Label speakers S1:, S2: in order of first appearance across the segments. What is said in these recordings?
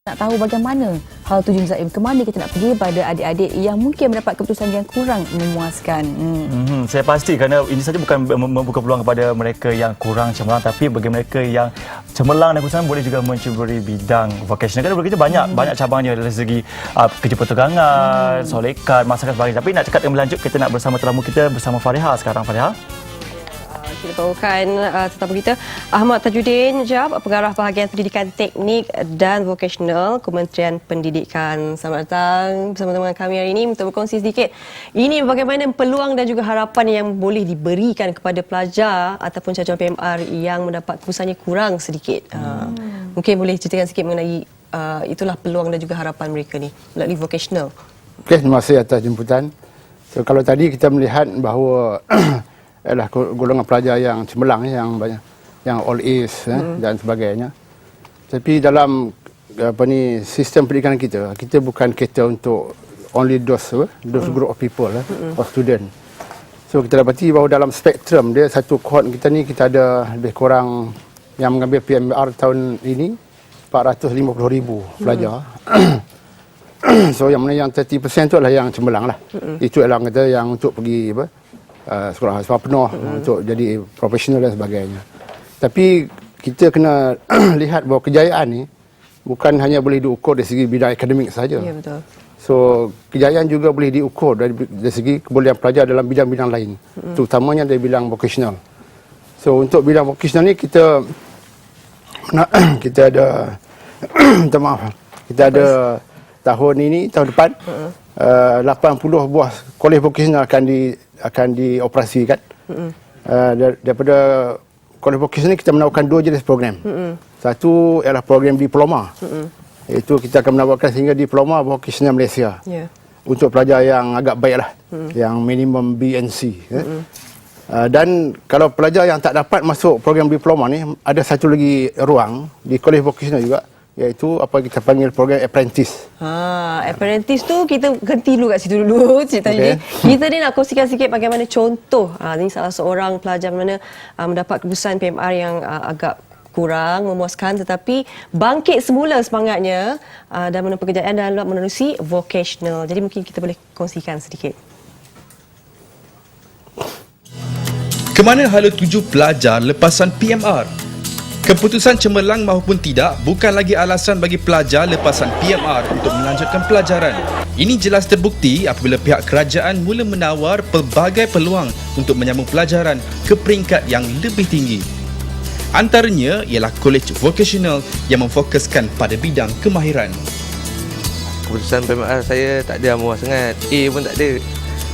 S1: Nak tahu bagaimana hal tujuan Zaim, ke mana kita nak pergi pada adik-adik yang mungkin mendapat keputusan yang kurang memuaskan.
S2: Saya pasti kerana ini saja bukan membuka peluang kepada mereka yang kurang cemerlang, tapi bagi mereka yang cemerlang dan kurang boleh juga mencuburi bidang vocational. Kerana bekerja banyak cabangnya dari segi kerja pertukangan, solekan, masakan sebagainya. Tapi nak cakap lebih lanjut, kita nak bersama tetamu kita bersama Fariha sekarang. Fariha.
S3: Kita bawakan tetamu kita Ahmad Tajuddin Jab, Pengarah Bahagian Pendidikan Teknik dan Vocational, Kementerian Pendidikan. Selamat datang bersama dengan kami hari ini untuk berkongsi sedikit ini bagaimana peluang dan juga harapan yang boleh diberikan kepada pelajar ataupun cacawan PMR yang mendapat keputusannya kurang sedikit. Mungkin boleh ceritakan sikit mengenai itulah peluang dan juga harapan mereka ni melalui vocational.
S4: Okey, terima kasih atas jemputan. So, kalau tadi kita melihat bahawa adalah golongan pelajar yang cemerlang, yang banyak, yang all A's dan sebagainya. Tapi dalam sistem pendidikan kita bukan cater untuk only those group of people or student. So kita dapati bahawa dalam spektrum dia, satu cohort kita ni, kita ada lebih kurang yang mengambil PMR tahun ini 450,000 pelajar. So yang mana yang 30% tu adalah yang cemerlang lah. Itu adalah kata yang untuk pergi sekolah sekolah penuh untuk jadi profesional dan sebagainya. Tapi kita kena lihat bahawa kejayaan ni bukan hanya boleh diukur dari segi bidang akademik saja.
S3: Ya, betul.
S4: So kejayaan juga boleh diukur dari segi kebolehan pelajar dalam bidang-bidang lain, terutamanya dari bidang vocational. So untuk bidang vocational ni kita ada minta maaf, kita ada tahun ini, tahun depan 80 buah kolej vocational akan dioperasikan. Daripada kolej vocational ni kita menawarkan dua jenis program. Satu ialah program diploma. Iaitu kita akan menawarkan sehingga diploma vocational Malaysia. Untuk pelajar yang agak baiklah, yang minimum B and C. Dan kalau pelajar yang tak dapat masuk program diploma ni, ada satu lagi ruang di kolej vocational juga, iaitu apa kita panggil program apprentice.
S3: Apprentice tu kita henti dulu kat situ dulu ceritanya. Kita ni nak kongsikan sikit bagaimana contoh ni salah seorang pelajar mana mendapat keputusan PMR yang agak kurang memuaskan, tetapi bangkit semula semangatnya dan menempuh pekerjaan dalam menerusi vocational. Jadi mungkin kita boleh kongsikan sedikit.
S5: Kemana hala tuju pelajar lepasan PMR? Keputusan cemerlang maupun tidak bukan lagi alasan bagi pelajar lepasan PMR untuk melanjutkan pelajaran. Ini jelas terbukti apabila pihak kerajaan mula menawar pelbagai peluang untuk menyambung pelajaran ke peringkat yang lebih tinggi. Antaranya ialah kolej vocational yang memfokuskan pada bidang kemahiran.
S6: Keputusan PMR saya tak ada muas sangat. A pun tak ada.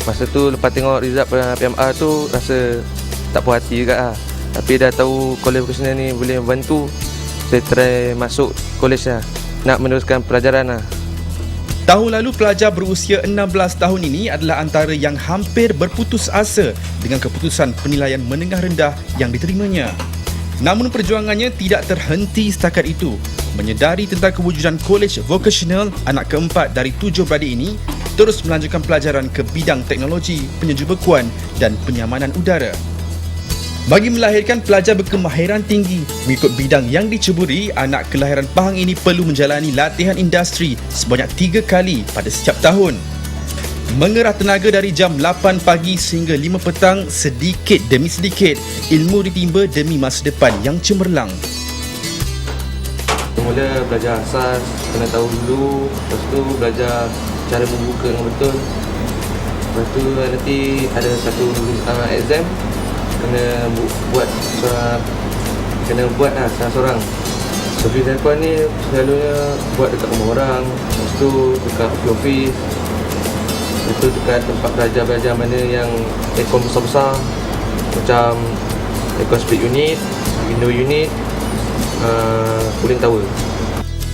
S6: Masa tu lepas tengok result PMR tu rasa tak puas hati juga lah. Tapi dah tahu kolej vocational ni boleh membantu, saya try masuk kolej lah, nak meneruskan pelajaran lah.
S5: Tahun lalu pelajar berusia 16 tahun ini adalah antara yang hampir berputus asa dengan keputusan penilaian menengah rendah yang diterimanya. Namun perjuangannya tidak terhenti setakat itu. Menyedari tentang kewujudan kolej vocational, anak keempat dari 7 beradik ini terus melanjutkan pelajaran ke bidang teknologi, penyejuk bekuan dan penyamanan udara. Bagi melahirkan pelajar berkemahiran tinggi mengikut bidang yang diceburi, anak kelahiran Pahang ini perlu menjalani latihan industri sebanyak 3 kali pada setiap tahun. Mengerah tenaga dari jam 8 pagi sehingga 5 petang, sedikit demi sedikit ilmu ditimba demi masa depan yang cemerlang.
S6: Mula belajar asas, kena tahu dulu, lepas tu belajar cara membuka dengan betul. Lepas tu nanti ada satu exam, kena buat seorang-seorang. So kerja aku ni selalunya buat dekat rumah orang, lepas tu dekat office, lepas tu dekat tempat belajar mana yang aircon besar-besar, macam aircon split unit, window unit, cooling tower.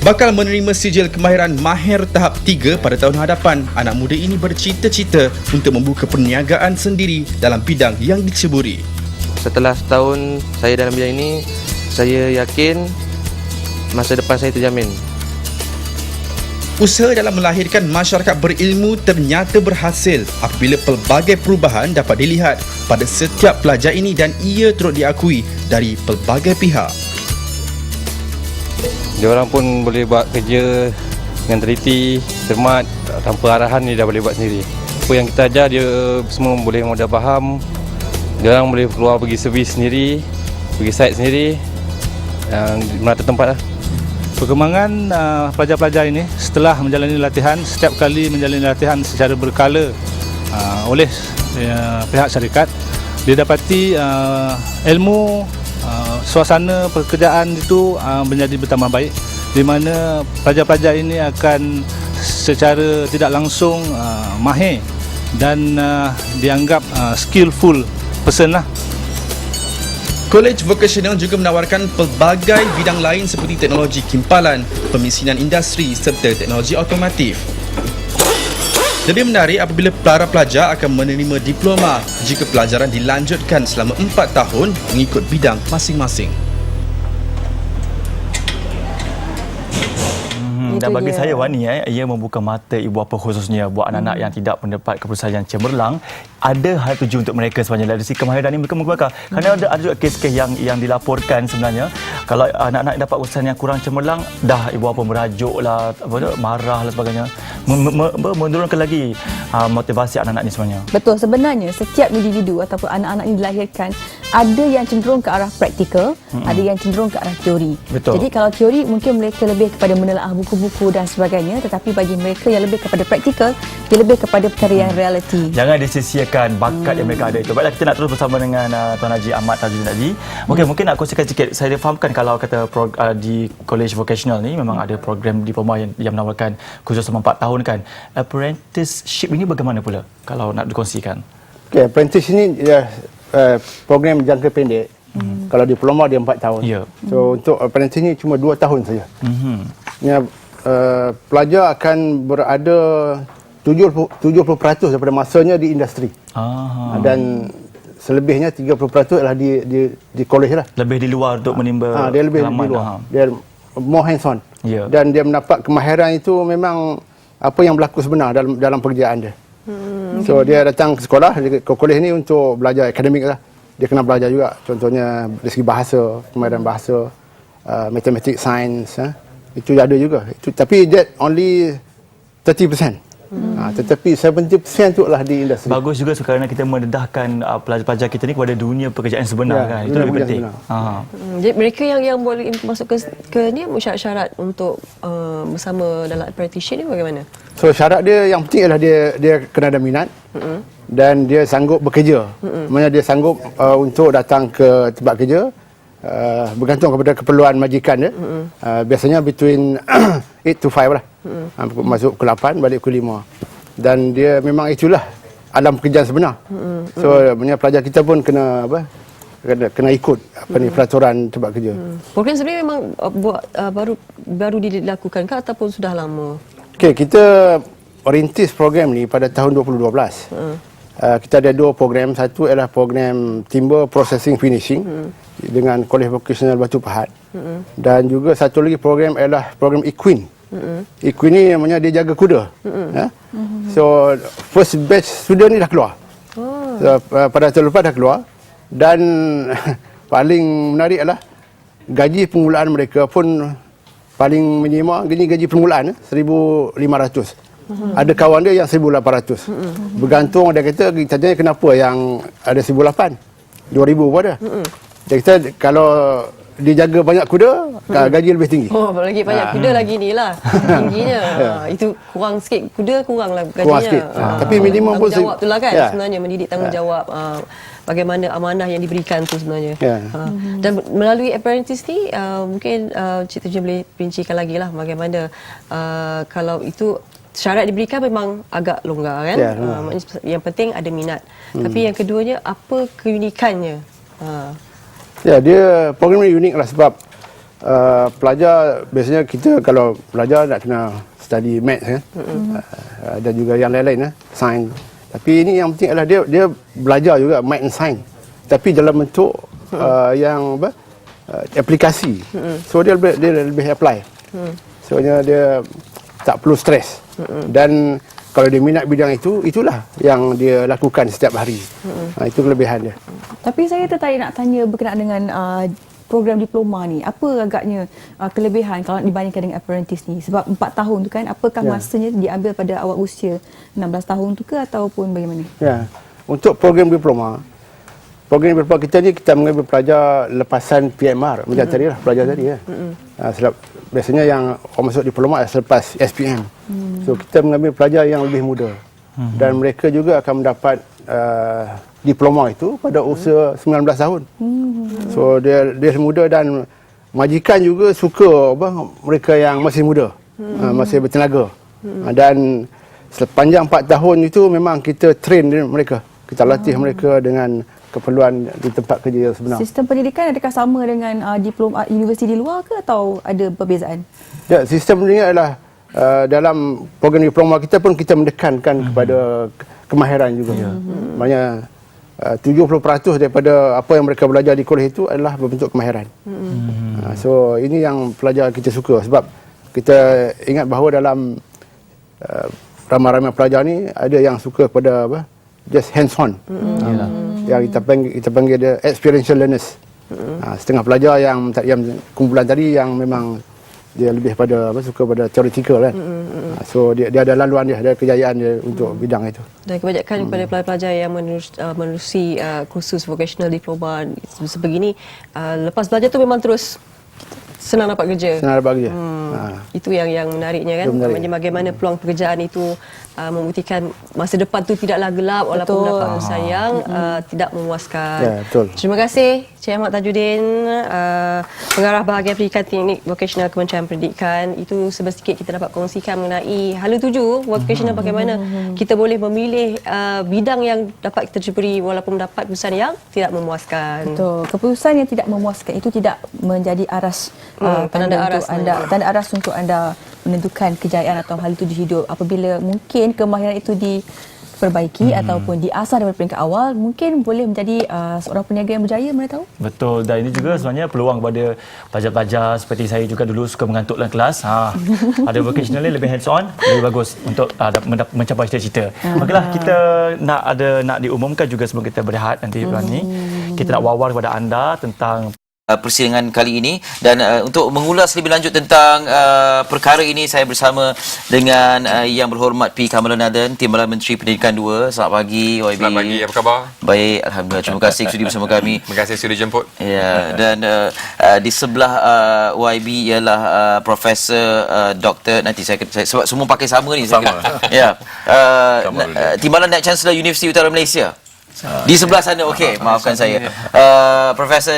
S5: Bakal menerima sijil kemahiran mahir tahap 3 pada tahun hadapan. Anak muda ini bercita-cita untuk membuka perniagaan sendiri dalam bidang yang diceburi.
S6: Setelah setahun saya dalam bidang ini, saya yakin masa depan saya terjamin.
S5: Usaha dalam melahirkan masyarakat berilmu ternyata berhasil apabila pelbagai perubahan dapat dilihat pada setiap pelajar ini dan ia turut diakui dari pelbagai pihak.
S6: Dia orang pun boleh buat kerja dengan teliti, cermat, tanpa arahan dia dah boleh buat sendiri. Apa yang kita ajar dia semua boleh dah faham. Dia orang boleh keluar pergi servis sendiri, pergi site sendiri, merata tempat lah.
S7: Perkembangan pelajar-pelajar ini setelah menjalani latihan, setiap kali menjalani latihan secara berkala oleh pihak syarikat, dia dapati ilmu suasana pekerjaan itu menjadi bertambah baik, di mana pelajar-pelajar ini akan secara tidak langsung mahir dan dianggap skillful person lah.
S5: College Vocational juga menawarkan pelbagai bidang lain seperti teknologi kimpalan, pemesinan industri serta teknologi otomotif. Lebih menarik apabila para pelajar akan menerima diploma jika pelajaran dilanjutkan selama 4 tahun mengikut bidang masing-masing.
S2: Dan
S1: Itu
S2: bagi
S1: dia.
S2: saya Wani, ia membuka mata ibu bapa khususnya buat anak-anak yang tidak mendapat keputusan yang cemerlang. Ada hal tuju untuk mereka sebenarnya dari segi kemahiran ini mereka menggunakan. Kerana ada juga kes-kes yang dilaporkan sebenarnya kalau anak-anak dapat keputusan yang kurang cemerlang, dah ibu bapa merajuklah, marah dan sebagainya. Menurunkan lagi motivasi anak-anak ini sebenarnya.
S1: Betul, sebenarnya setiap individu ataupun anak-anak ini dilahirkan ada yang cenderung ke arah praktikal, ada yang cenderung ke arah teori.
S2: Betul.
S1: Jadi kalau teori mungkin mereka lebih kepada menelaah buku-buku dan sebagainya, tetapi bagi mereka yang lebih kepada praktikal, dia lebih kepada perkara yang realiti.
S2: Jangan disisiakan bakat yang mereka ada itu. Baiklah, kita nak terus bersama dengan Tuan Haji Ahmad Tajuddin tadi. Mungkin nak kongsikan sikit. Saya fahamkan kalau kata di College Vocational ni memang ada program diploma yang menawarkan khusus selama 4 tahun kan. Apprenticeship ini bagaimana pula kalau nak dikongsikan?
S4: Okay, apprentice ini program jangka pendek. Kalau diploma dia 4 tahun.
S2: Ya.
S4: So untuk apprentice ini cuma 2 tahun saja. Pelajar akan berada 70% daripada masanya di industri. Dan selebihnya 30% adalah di college lah.
S2: Lebih di luar untuk menimba
S4: Dia lebih di
S2: pengalaman.
S4: luar. Dia more hands on.
S2: Ya.
S4: Dan dia mendapat kemahiran itu memang apa yang berlaku sebenar dalam pekerjaan dia. So dia datang ke sekolah, ke kolej ni untuk belajar akademik lah. Dia kena belajar juga, contohnya dari segi bahasa, kemahiran bahasa, matematik, sains, itu ada juga. Tapi that only 30%. Tetapi 70% tu lah di industri.
S2: Bagus juga kerana kita mendedahkan pelajar-pelajar kita ni kepada dunia pekerjaan sebenar kan. Itu lebih penting.
S3: Jadi mereka yang boleh masuk ke ni syarat-syarat untuk bersama dalam apprenticeship ni bagaimana?
S4: So syarat dia yang penting adalah dia kena ada minat dan dia sanggup bekerja. Maksudnya dia sanggup untuk datang ke tempat kerja, bergantung kepada keperluan majikan dia. Biasanya between 8 to 5 lah. Masuk ke 8, balik ke 5. Dan dia memang itulah alam pekerjaan sebenar. So pelajar kita pun kena ikut peraturan tempat kerja.
S3: Program sebenarnya memang baru dilakukan ke ataupun sudah lama?
S4: Okey, kita rintis program ni pada tahun 2012. Kita ada 2 program. Satu adalah program Timber Processing Finishing dengan College Vocational Batu Pahat. Dan juga satu lagi program adalah program Equine. Equine ni namanya dia jaga kuda. So first batch student ni dah keluar. So, pada tahun lepas dah keluar. Dan paling menarik adalah gaji permulaan mereka pun paling minima. Gaji permulaan 1,500. Ada kawan dia yang 1,800. Bergantung dia kata, kita tanya kenapa yang ada 1,800, 2,000 pun ada. Dia kata kalau dijaga banyak kuda, gaji lebih tinggi.
S3: Oh, lagi banyak kuda lagi ni lah tingginya. Itu kurang sikit, kuda kurang lah gajinya.
S4: Kurang sikit. Tapi minimum pun
S3: tanggungjawab tu lah kan sebenarnya, mendidik tanggungjawab. Bagaimana amanah yang diberikan tu sebenarnya. Dan melalui apprentice ni mungkin Cik Tajuddin boleh perincikan lagi lah bagaimana kalau itu syarat diberikan memang agak longgar kan. Yang penting ada minat. Tapi yang keduanya apa keunikannya?
S4: Ya, dia program ni unik lah sebab pelajar biasanya kita kalau pelajar nak kena study maths kan. Dan juga yang lain-lain sains. Tapi ini yang penting adalah dia belajar juga math and science. Tapi dalam bentuk yang aplikasi. So dia lebih apply. So dia tak perlu stres. Dan kalau dia minat bidang itu, itulah yang dia lakukan setiap hari. Itu kelebihan dia.
S1: Tapi saya tertarik nak tanya berkenaan dengan program diploma ni, apa agaknya kelebihan kalau dibandingkan dengan apprentice ni? Sebab 4 tahun tu kan, apakah masanya diambil pada awal usia 16 tahun tu ke ataupun bagaimana?
S4: Ya, untuk program diploma kita ni kita mengambil pelajar lepasan PMR macam tadi lah, pelajar tadi ya. Biasanya yang orang masuk diploma selepas SPM. So kita mengambil pelajar yang lebih muda. Dan mereka juga akan mendapat diploma itu pada usia 19 tahun. So dia muda dan majikan juga suka mereka yang masih muda, masih bertenaga. Dan sepanjang 4 tahun itu memang kita train mereka. Kita latih mereka dengan keperluan di tempat kerja yang sebenar.
S1: Sistem pendidikan adakah sama dengan diploma universiti di luar ke atau ada perbezaan?
S4: Ya, sistem ini adalah dalam program diploma kita pun kita mendekankan kepada kemahiran juga. Maknanya 70% daripada apa yang mereka belajar di kuliah itu adalah berbentuk kemahiran. So ini yang pelajar kita suka sebab kita ingat bahawa dalam ramai-ramai pelajar ni ada yang suka pada just hands on. Yang kita panggil dia experiential learners. Setengah pelajar yang kumpulan tadi yang memang dia lebih pada suka pada theoretical kan. So dia ada laluan dia, ada kejayaan dia untuk bidang itu.
S3: Dan kebanyakan kepada pelajar-pelajar yang menerusi kursus vocational diploma sebegini, lepas belajar tu memang terus senang dapat kerja.
S4: Senang dapat kerja.
S3: Itu yang menariknya kan. Bagaimana peluang pekerjaan itu membuktikan masa depan tu tidaklah gelap walaupun dapat lulusan yang tidak memuaskan.
S4: Ya, betul.
S3: Terima kasih Cik Ahmad Tajuddin, Pengarah Bahagian Pendidikan Teknik Vocational Kementerian Pendidikan. Itu sedikit kita dapat kongsikan mengenai hala tuju vocational, bagaimana kita boleh memilih bidang yang dapat kita ceburi walaupun dapat keputusan yang tidak memuaskan.
S1: Betul. Keputusan yang tidak memuaskan itu tidak menjadi aras tanda aras untuk anda menentukan kejayaan atau hal tuju hidup. Apabila mungkin kemahiran itu diperbaiki ataupun diasah daripada peringkat awal, mungkin boleh menjadi seorang peniaga yang berjaya, mana tahu.
S2: Betul, dan ini juga sebenarnya peluang kepada pelajar-pelajar seperti saya juga dulu suka mengantuk dalam kelas. Ada vocational ni lebih hands on, lebih bagus untuk mencapai cita-cita. Okeylah, kita nak diumumkan juga sebelum kita berehat nanti bulan ni. Kita nak wawar kepada anda tentang
S8: persidangan kali ini, dan untuk mengulas lebih lanjut tentang perkara ini saya bersama dengan Yang Berhormat P. Kamalunnathan, Timbalan Menteri Pendidikan 2. Selamat pagi YB.
S9: Selamat pagi, apa khabar?
S8: Baik, alhamdulillah. Terima kasih sudi bersama kami.
S9: Terima kasih sudah jemput.
S8: Ya, dan di sebelah YB ialah Profesor Dr. nanti saya sebab semua pakai sama ni saya kira. Ya. Timbalan Naib Chancellor Universiti Utara Malaysia. Di sebelah sana, okey, maafkan saya. Profesor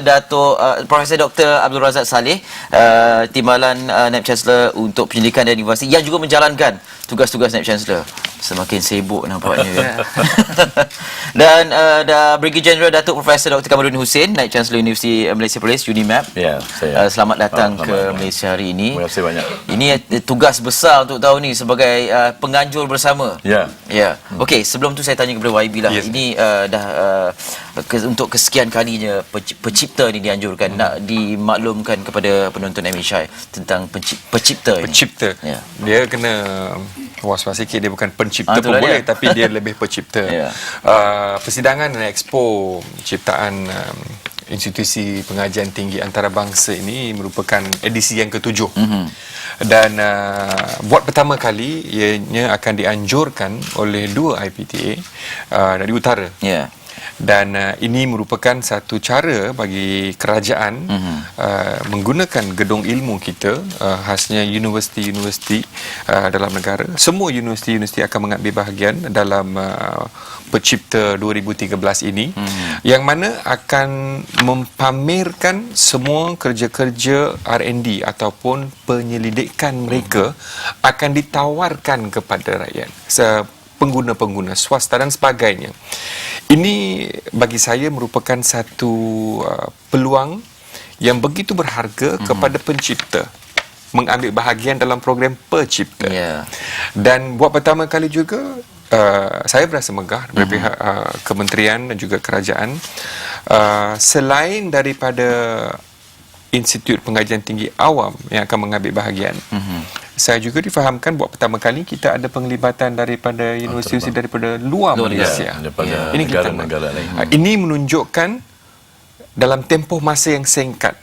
S8: Dr. Abdul Razak Saleh, Timbalan Naib Chancellor untuk Pendidikan dan Universiti yang juga menjalankan tugas-tugas Naib Chancellor. Semakin sibuk nampaknya. Dan Brigadier General Datuk Profesor Dr. Kamaluddin Hussein, Naib Chancellor Universiti Malaysia Police, UNIMAP.
S10: Ya, saya.
S8: Selamat datang ke Malaysia hari ini.
S10: Terima kasih banyak.
S8: Ini tugas besar untuk tahun ini sebagai penganjur bersama.
S10: Ya.
S8: Ya. Okey, sebelum tu saya tanya kepada YB lah.
S9: Yes.
S8: Ini untuk kesekian kalinya pencipta ni dianjurkan, nak dimaklumkan kepada penonton MHI tentang pencipta ini.
S9: Pencipta.
S8: Ya.
S9: Dia kena was-was sikit, dia bukan pencipta pun
S8: itulah
S9: boleh,
S8: dia.
S9: tapi dia lebih pencipta.
S8: Ya.
S9: Persidangan dan expo ciptaan institusi pengajian tinggi antarabangsa ini merupakan edisi yang ke-7. Dan buat pertama kali ianya akan dianjurkan oleh 2 IPTA dari utara.
S8: Ya.
S9: Dan ini merupakan satu cara bagi kerajaan menggunakan gedung ilmu kita, khasnya universiti-universiti dalam negara. Semua universiti-universiti akan mengambil bahagian dalam Pencipta 2013 ini, yang mana akan mempamerkan semua kerja-kerja R&D ataupun penyelidikan mereka akan ditawarkan kepada rakyat, pengguna-pengguna swasta dan sebagainya. Ini bagi saya merupakan satu peluang yang begitu berharga kepada pencipta mengambil bahagian dalam program Pencipta. Dan buat pertama kali juga saya berasa megah dari pihak kementerian dan juga kerajaan, selain daripada Institut Pengajian Tinggi Awam yang akan mengambil bahagian. Saya juga difahamkan buat pertama kali kita ada penglibatan daripada universiti daripada luar Malaysia. Ini
S10: negara-negara lain.
S9: Ini menunjukkan dalam tempoh masa yang singkat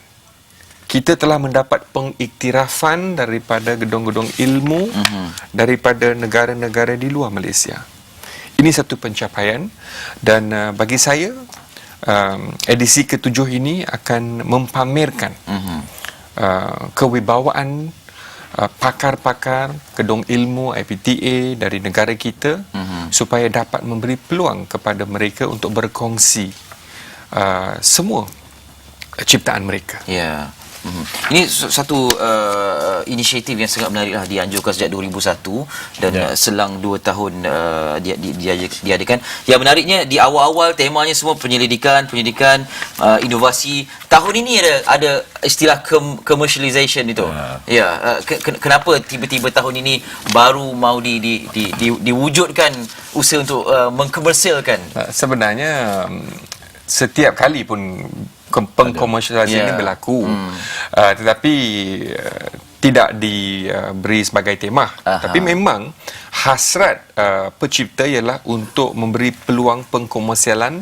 S9: kita telah mendapat pengiktirafan daripada gedung-gedung ilmu daripada negara-negara di luar Malaysia. Ini satu pencapaian dan bagi saya edisi ke-7 ini akan mempamerkan kewibawaan pakar-pakar gedung ilmu IPTA dari negara kita supaya dapat memberi peluang kepada mereka untuk berkongsi semua ciptaan mereka.
S8: Ya. Ini satu inisiatif yang sangat menariklah, dianjurkan sejak 2001 dan selang 2 tahun diadakan. Yang menariknya di awal-awal temanya semua penyelidikan, inovasi. Tahun ini ada istilah commercialization itu. Kenapa tiba-tiba tahun ini baru mau diwujudkan usaha untuk mengkomersialkan?
S9: Sebenarnya setiap kali pun pengkomersialisasi ini berlaku, tetapi tidak diberi sebagai tema. Tapi memang hasrat pencipta ialah untuk memberi peluang pengkomersialan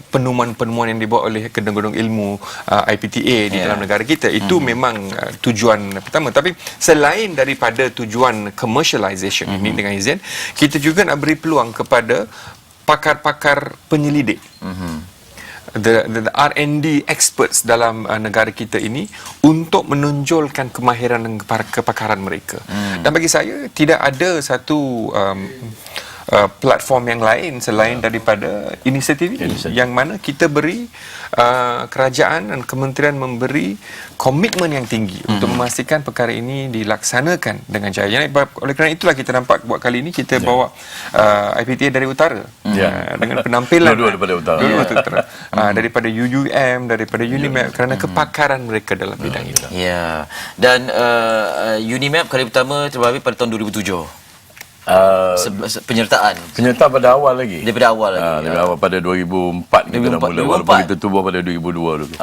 S9: penemuan-penemuan yang dibuat oleh gedung-gedung ilmu IPTA di dalam negara kita. Itu memang tujuan pertama. Tapi selain daripada tujuan commercialization ini, dengan izin, kita juga nak beri peluang kepada pakar-pakar penyelidik, the R&D experts dalam negara kita ini untuk menonjolkan kemahiran dan kepakaran mereka. Dan bagi saya tidak ada satu platform yang lain selain daripada inisiatif ini, yang mana kita beri kerajaan dan kementerian memberi komitmen yang tinggi untuk memastikan perkara ini dilaksanakan dengan jaya. Oleh kerana itulah kita nampak buat kali ini kita bawa IPTA dari utara dengan penampilan
S10: daripada utara,
S9: daripada UUM, daripada UNIMAP, kerana kepakaran mereka dalam bidang itu.
S8: Ya. Dan UNIMAP kali pertama terbabit pada tahun 2007. Penyertaan
S10: pada awal lagi.
S8: Daripada awal lagi.
S10: Daripada awal pada 2004 kita dah mula, walaupun kita tubuh pada 2002 dulu.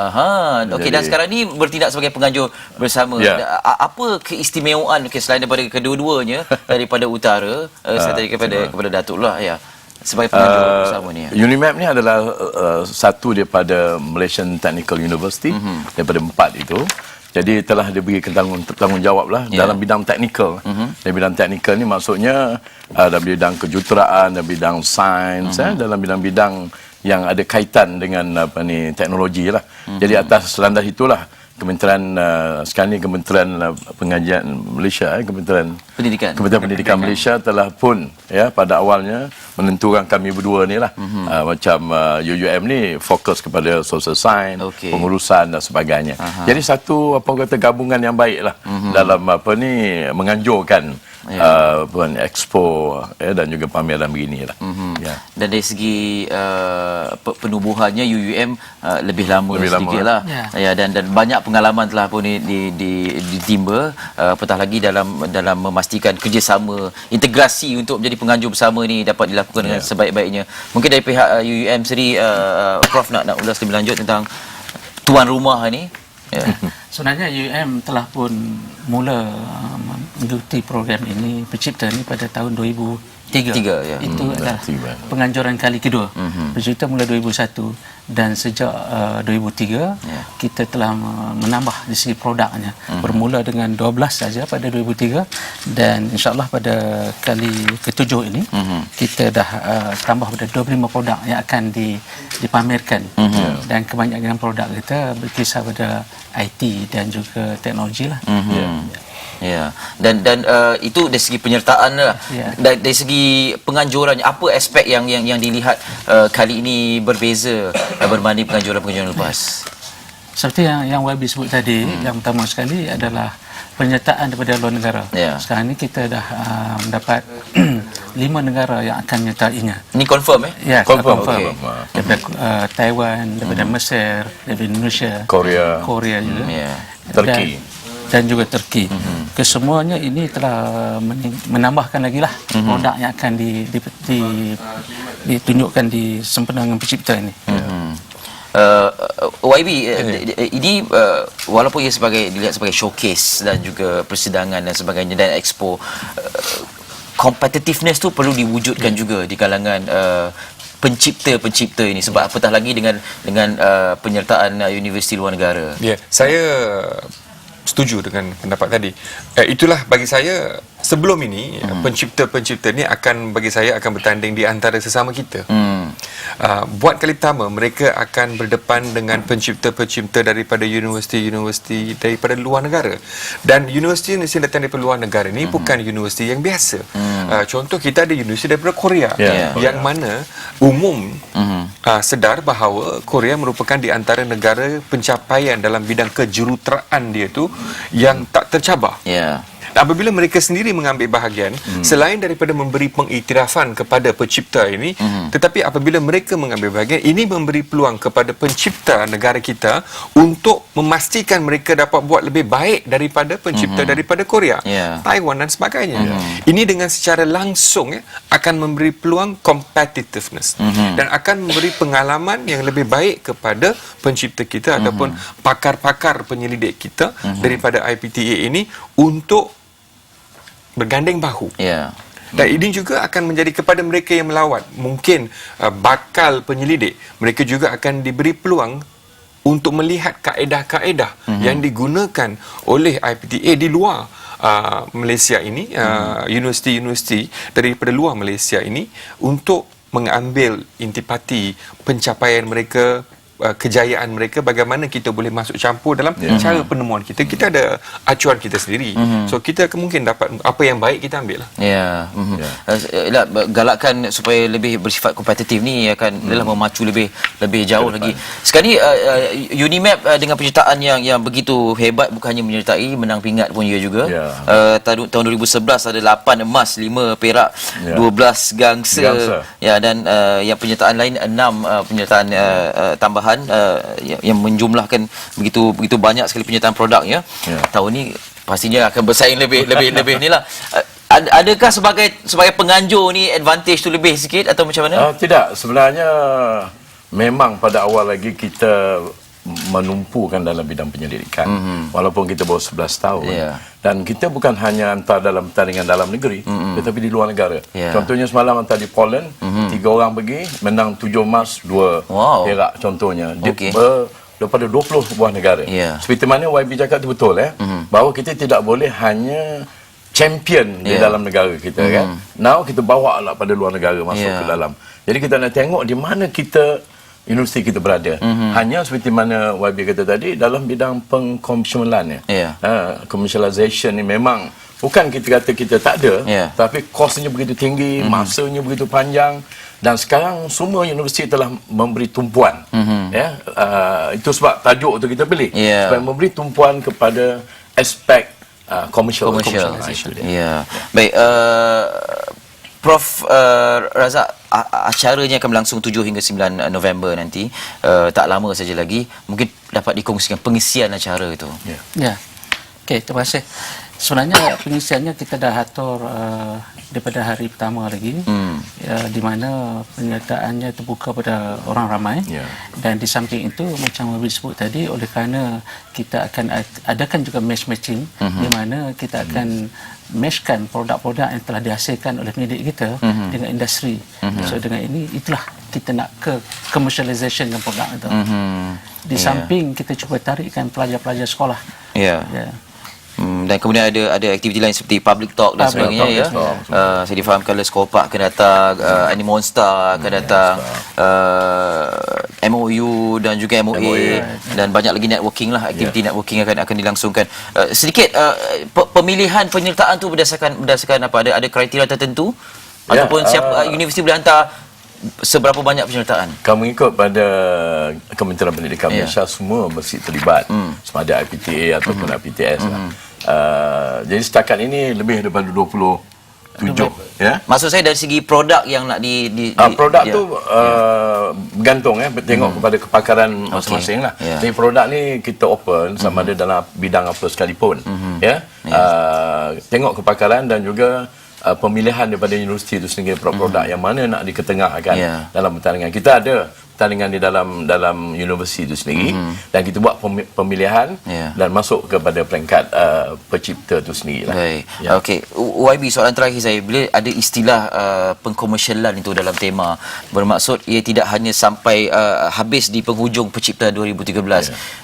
S8: Okey, dan sekarang ni bertindak sebagai penganjur bersama. Apa keistimewaan selain daripada kedua-duanya daripada utara, saya tadi kepada Datuk lah sebagai penganjur bersama ni.
S10: UNIMAP ni adalah satu daripada Malaysian Technical University, daripada 4 itu. Jadi telah diberi tanggungjawab lah dalam bidang teknikal. Dalam bidang teknikal ni maksudnya dalam bidang kejuruteraan, dalam bidang sains, dalam bidang-bidang yang ada kaitan dengan teknologi lah. Jadi atas landas itulah Kementerian sekarang ni Kementerian Pengajian Malaysia, Kementerian Pendidikan Malaysia telah pun pada awalnya menentukan kami berdua ni lah, macam UUM ni fokus kepada social science, pengurusan dan sebagainya. Jadi satu gabungan yang baik lah dalam menganjurkan expo dan juga pameran begini lah.
S8: Dan dari segi penubuhannya UUM lebih lama sedikit lah. Dan banyak pengalaman telah pun ditimba, apatah lagi dalam memastikan kerjasama, integrasi untuk menjadi penganjur bersama ni dapat dilakukan dengan sebaik-baiknya. Mungkin dari pihak UUM sendiri, Prof nak ulas lebih lanjut tentang tuan rumah ni.
S11: Sebenarnya UUM telah pun mula mengikuti program ini, pencipta ini pada tahun 2003. Itu adalah penganjuran kali kedua. Pencipta mula 2001 dan sejak 2003 kita telah menambah di segi produknya. Bermula dengan 12 saja pada 2003 dan insya-Allah pada kali ke-7 ini kita dah tambah pada 25 produk yang akan dipamerkan. Dan kebanyakan produk kita berkisar pada IT dan juga teknologi lah.
S8: Dan itu dari segi penyertaan lah. Dari segi penganjuran, apa aspek yang dilihat kali ini berbeza berbanding penganjuran lepas?
S11: Seperti yang YB sebut tadi, yang pertama sekali adalah penyertaan daripada luar negara. Sekarang ni kita dah mendapat 5 negara yang akan menyertainya.
S8: Ini confirm
S11: confirm. Daripada Taiwan, daripada Mesir, daripada Indonesia, Korea juga,
S10: Turki
S11: dan juga Turki. Kesemuanya ini telah menambahkan lagi lah produk yang akan ditunjukkan di sempena dengan pencipta ini.
S8: YB, ini walaupun ia dilihat sebagai showcase dan juga persidangan dan sebagainya dan expo, competitiveness tu perlu diwujudkan juga di kalangan pencipta-pencipta ini, sebab apatah lagi dengan penyertaan universiti luar negara.
S9: Ya, saya setuju dengan pendapat tadi. Itulah bagi saya sebelum ini pencipta-pencipta ni bagi saya akan bertanding di antara sesama kita. Buat kali pertama mereka akan berdepan dengan pencipta-pencipta daripada universiti-universiti daripada luar negara. Dan universiti-universiti yang datang daripada luar negara ni bukan universiti yang biasa. Contoh, kita ada universiti daripada Korea yang mana umum sedar bahawa Korea merupakan di antara negara pencapaian dalam bidang kejuruteraan dia tu yang tak tercabar. Apabila mereka sendiri mengambil bahagian, selain daripada memberi pengiktirafan kepada pencipta ini, tetapi apabila mereka mengambil bahagian, ini memberi peluang kepada pencipta negara kita untuk memastikan mereka dapat buat lebih baik daripada pencipta daripada Korea, Taiwan dan sebagainya. Ini dengan secara langsung akan memberi peluang competitiveness dan akan memberi pengalaman yang lebih baik kepada pencipta kita ataupun pakar-pakar penyelidik kita daripada IPTA ini untuk bergandeng bahu. Dan ini juga akan menjadi kepada mereka yang melawat, mungkin bakal penyelidik, mereka juga akan diberi peluang untuk melihat kaedah-kaedah yang digunakan oleh IPTA di luar Malaysia ini, universiti-universiti daripada luar Malaysia ini, untuk mengambil intipati pencapaian mereka, kejayaan mereka, bagaimana kita boleh masuk campur dalam cara penemuan kita. Kita ada acuan kita sendiri. So kita mungkin dapat apa yang baik kita ambil lah.
S8: Galakkan supaya lebih bersifat kompetitif ni akan adalah memacu lebih jauh lagi. Sekarang ni UNIMAP dengan penyertaan yang begitu hebat, bukan hanya menyertai, menang pingat pun ia juga. Tahun 2011 ada 8 emas, 5 perak, 12 gangsa. Dan yang penyertaan lain 6 penyertaan tambahan yang menjumlahkan begitu banyak sekali penyertaan produknya. Tahun ni pastinya akan bersaing lebih inilah. Adakah sebagai penganjur ni advantage tu lebih sikit atau macam mana?
S10: Tidak, sebenarnya memang pada awal lagi kita menumpukan dalam bidang penyelidikan, walaupun kita baru 11 tahun. Dan kita bukan hanya hantar dalam pertandingan dalam negeri, tetapi di luar negara. Contohnya semalam hantar di Poland, 3 orang pergi, menang 7 emas, 2 perak contohnya. Daripada 20 buah negara. Seperti mana YB cakap itu betul, bahawa kita tidak boleh hanya champion di dalam negara kita, kan. Now kita bawa lah pada luar negara masuk ke dalam. Jadi kita nak tengok di mana universiti kita berada. Hanya seperti mana YB kata tadi, dalam bidang pengkomersialan, commercialization ni memang bukan kita kata kita tak ada, tapi kosnya begitu tinggi, masanya begitu panjang, dan sekarang semua universiti telah memberi tumpuan. Itu sebab tajuk tu kita pilih, supaya memberi tumpuan kepada aspek commercialization.
S8: Baik, Prof Razak, acaranya akan berlangsung 7 hingga 9 November nanti. Tak lama saja lagi. Mungkin dapat dikongsikan pengisian acara itu.
S11: Okey, terima kasih. Sebenarnya pengisiannya kita dah atur daripada hari pertama lagi, di mana penyertaannya terbuka pada orang ramai. Dan di samping itu, macam Wabi sebut tadi, oleh kerana kita akan adakan juga matching, di mana kita akan matchkan produk-produk yang telah dihasilkan oleh pendidik kita dengan industri. So dengan ini, itulah kita nak ke commercialization dengan produk itu. Di samping kita cuba tarikkan pelajar-pelajar sekolah.
S8: Dan kemudian ada aktiviti lain seperti public talk dan sebagainya. Saya difahamkan Skopak akan datang, Animonstar akan datang, MOU dan juga MOA, dan banyak lagi networking lah, aktiviti networking akan dilangsungkan. Sedikit pemilihan penyertaan tu berdasarkan apa? Ada kriteria tertentu ataupun siapa universiti boleh hantar seberapa banyak penyertaan?
S10: Kami ikut pada Kementerian Pendidikan Malaysia, semua mesti terlibat, sama ada IPTA ataupun IPTS lah. Jadi setakat ini lebih daripada 27.
S8: Maksud saya dari segi produk yang nak
S10: produk tu bergantung, tengok kepada kepakaran masing-masing lah. Jadi produk ni kita open sama ada dalam bidang apa sekalipun. Tengok kepakaran dan juga pemilihan daripada universiti itu sendiri, produk yang mana nak diketengahkan dalam pertandingan. Kita ada pertandingan di dalam universiti itu sendiri dan kita buat pemilihan dan masuk kepada peringkat pencipta itu sendiri lah.
S8: Baik. Okey, YB, soalan terakhir saya, bila ada istilah pengkomersialan itu dalam tema, bermaksud ia tidak hanya sampai habis di penghujung pencipta 2013.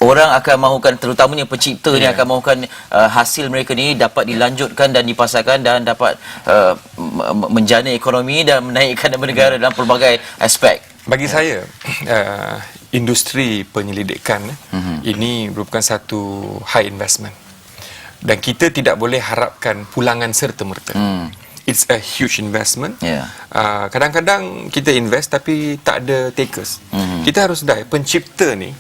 S8: Orang akan mahukan, terutamanya pencipta ni akan mahukan hasil mereka ni dapat dilanjutkan dan dipasarkan dan dapat menjana ekonomi dan menaikkan negara dalam pelbagai aspek.
S9: Bagi saya, industri penyelidikan ini merupakan satu high investment dan kita tidak boleh harapkan pulangan serta-merta. It's a huge investment. Kadang-kadang kita invest tapi tak ada takers. Kita harus sedar pencipta ni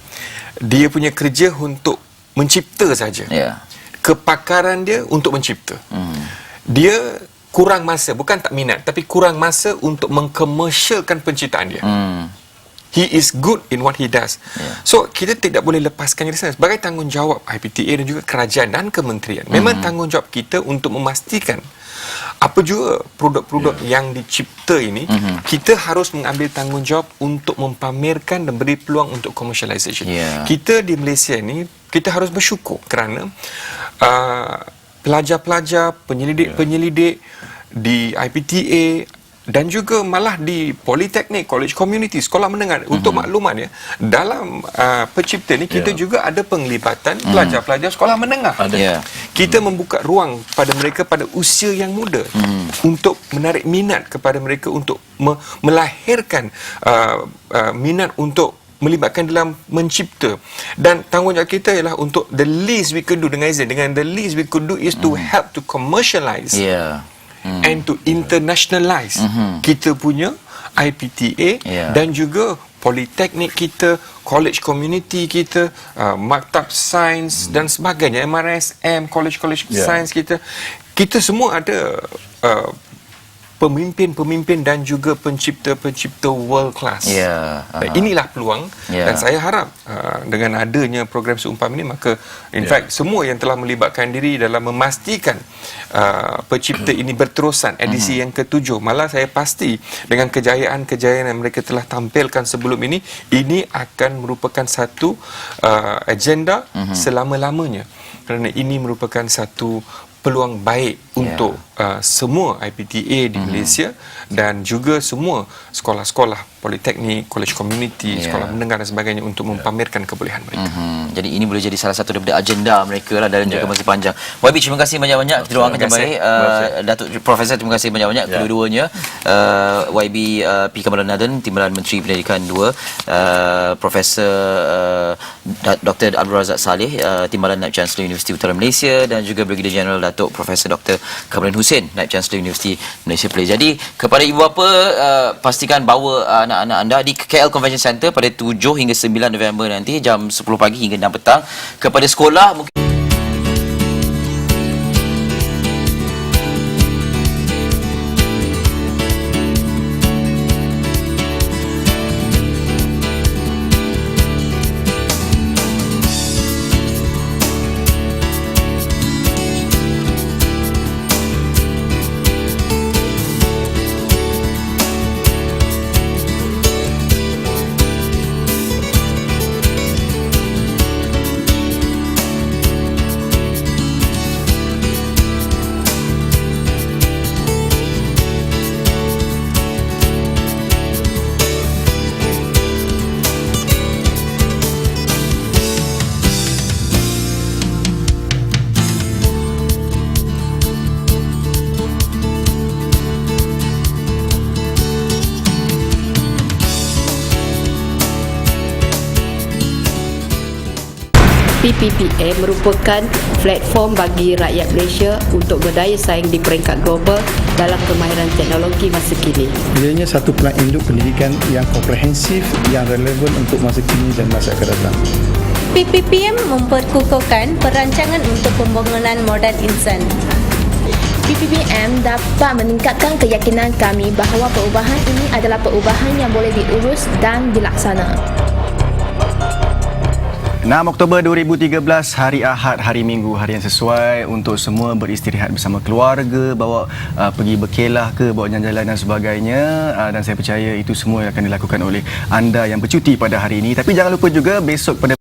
S9: dia punya kerja untuk mencipta saja. Kepakaran dia untuk mencipta. Dia kurang masa, bukan tak minat, tapi kurang masa untuk mengkomersialkan penciptaan dia. He is good in what he does. So, kita tidak boleh lepaskan diri sana. Sebagai tanggungjawab IPTA dan juga kerajaan dan kementerian, memang tanggungjawab kita untuk memastikan apa juga produk-produk yang dicipta ini, kita harus mengambil tanggungjawab untuk mempamerkan dan beri peluang untuk commercialization. Kita di Malaysia ini, kita harus bersyukur kerana pelajar-pelajar, penyelidik-penyelidik di IPTA dan juga malah di politeknik, college community, sekolah menengah. Untuk makluman dalam pencipta ni kita juga ada penglibatan pelajar-pelajar sekolah menengah. Kita membuka ruang pada mereka pada usia yang muda untuk menarik minat kepada mereka untuk melahirkan minat untuk melibatkan dalam mencipta. Dan tanggungjawab kita ialah untuk the least we could do, dengan the least we could do is to help to commercialize and to internationalize kita punya IPTA dan juga politeknik kita, college community kita, maktab sains dan sebagainya, MRSM, college sains kita. Kita semua ada pemimpin-pemimpin dan juga pencipta-pencipta world class. Inilah peluang dan saya harap dengan adanya program seumpama ini, maka in fact semua yang telah melibatkan diri dalam memastikan pencipta ini berterusan edisi yang ke-7, malah saya pasti dengan kejayaan-kejayaan yang mereka telah tampilkan sebelum ini akan merupakan satu agenda selama-lamanya, kerana ini merupakan satu peluang baik untuk semua IPTA di Malaysia dan juga semua sekolah-sekolah politeknik, college community, sekolah menengah dan sebagainya untuk mempamerkan kebolehan mereka.
S8: Jadi ini boleh jadi salah satu daripada agenda mereka lah dalam jangka masa panjang. YB, terima kasih banyak-banyak. Kita doakan yang baik. Datuk Profesor, terima kasih banyak-banyak kedua-duanya. YB P. Kamaluddin, Timbalan Menteri Pendidikan 2, Profesor Dr. Abdul Razak Saleh, Timbalan Naib Chancellor Universiti Utara Malaysia, dan juga Brigadier Jeneral Datuk Profesor Dr. Kamaluddin Hussein, Naib Chancellor Universiti Malaysia Perlis. Jadi kepada ibu bapa, pastikan bawa anak-anak anda di KL Convention Center pada 7 hingga 9 November nanti, jam 10 pagi hingga 6 petang. Kepada sekolah mungkin
S12: PPPA merupakan platform bagi rakyat Malaysia untuk berdaya saing di peringkat global dalam kemahiran teknologi masa kini.
S13: Ianya satu pelan induk pendidikan yang komprehensif, yang relevan untuk masa kini dan masa akan datang.
S14: PPPM memperkukuhkan perancangan untuk pembangunan modal insan.
S12: PPPM dapat meningkatkan keyakinan kami bahawa perubahan ini adalah perubahan yang boleh diurus dan dilaksana.
S15: 6 Oktober 2013, hari Ahad, hari Minggu, hari yang sesuai untuk semua beristirahat bersama keluarga, bawa pergi berkelah ke, bawa jalan-jalan dan sebagainya. Dan saya percaya itu semua akan dilakukan oleh anda yang bercuti pada hari ini. Tapi jangan lupa juga besok pada